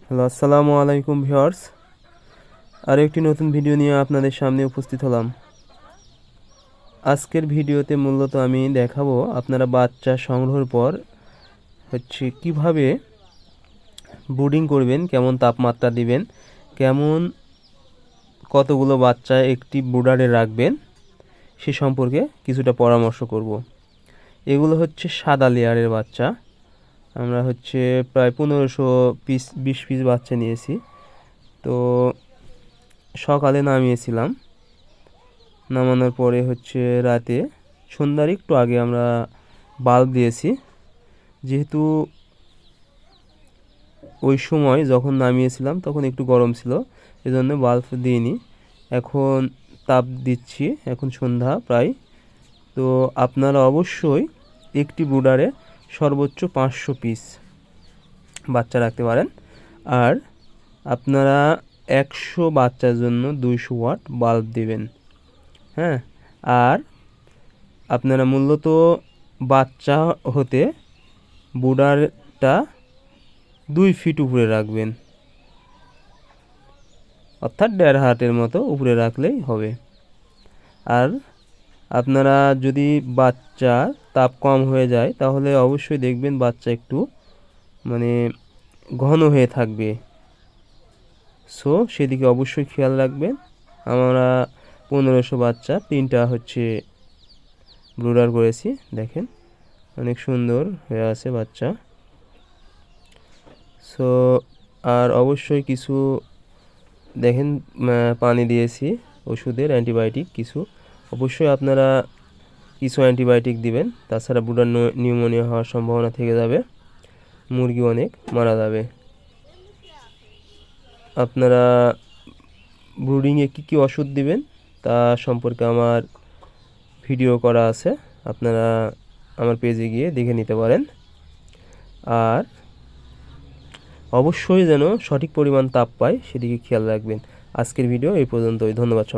Hello, আসসালামু আলাইকুম viewers. আরও একটি নতুন ভিডিও নিয়ে আপনাদের সামনে উপস্থিত হলাম। আজকের ভিডিওতে মূলত আমি দেখাবো আপনারা বাচ্চা সংগ্রহের পর কিভাবে ব্রুডিং করবেন, কেমন তাপমাত্রা দিবেন, কেমন কতগুলো বাচ্চা একটি ব্রুডারে রাখবেন সে সম্পর্কে কিছুটা পরামর্শ করব। এগুলো সাদা লেয়ারের বাচ্চা। আমরা প্রায় 20 পিস বাচ্চা নিয়েছি। তো সকালে নামিয়েছিলাম, নামানোর পরে রাতে সন্ধ্যার একটু আগে আমরা বাল্ব দিয়েছি। যেহেতু ওই সময় যখন নামিয়েছিলাম তখন একটু গরম ছিল, এজন্য বাল্ব দিইনি। এখন তাপ দিচ্ছি, এখন সন্ধ্যা প্রায়। তো আপনারা অবশ্যই একটি ব্রুডারে সর্বোচ্চ 500 পিস বাচ্চা রাখতে পারেন। আর আপনারা 100 বাচ্চার জন্য 200 ওয়াট বাল্ব দিবেন। হ্যাঁ, আর আপনারা মূলত বাচ্চা হতে ব্রুডারটা 2 ফিট উপরে রাখবেন, অর্থাৎ 1.5 হাতের মতো উপরে রাখলেই হবে। আর আপনারা যদি বাচ্চার তাপ কম হয়ে যায় তাহলে অবশ্যই দেখবেন বাচ্চা একটু ঘন হয়ে থাকবে। সেদিকে অবশ্যই খেয়াল রাখবেন। আমরা 1500 বাচ্চা 3টা ব্রুডার করেছি। দেখেন অনেক সুন্দর হয়ে আছে বাচ্চা। আর অবশ্যই কিছু দেখেন পানি দিয়েছি, ওষুধের অ্যান্টিবায়োটিক কিছু। অবশ্যই আপনারা কিছু অ্যান্টিবায়োটিক দিবেন, তাছাড়া ব্রুডার নিউমোনিয়া হওয়ার সম্ভাবনা থেকে যাবে, মুরগি অনেক মারা যাবে। আপনারা ব্রুডিংয়ে কী ওষুধ দিবেন তা সম্পর্কে আমার ভিডিও করা আছে, আপনারা আমার পেজে গিয়ে দেখে নিতে পারেন। আর অবশ্যই যেন সঠিক পরিমাণ তাপ পায় সেদিকে খেয়াল রাখবেন। আজকের ভিডিও এই পর্যন্তই। ধন্যবাদ।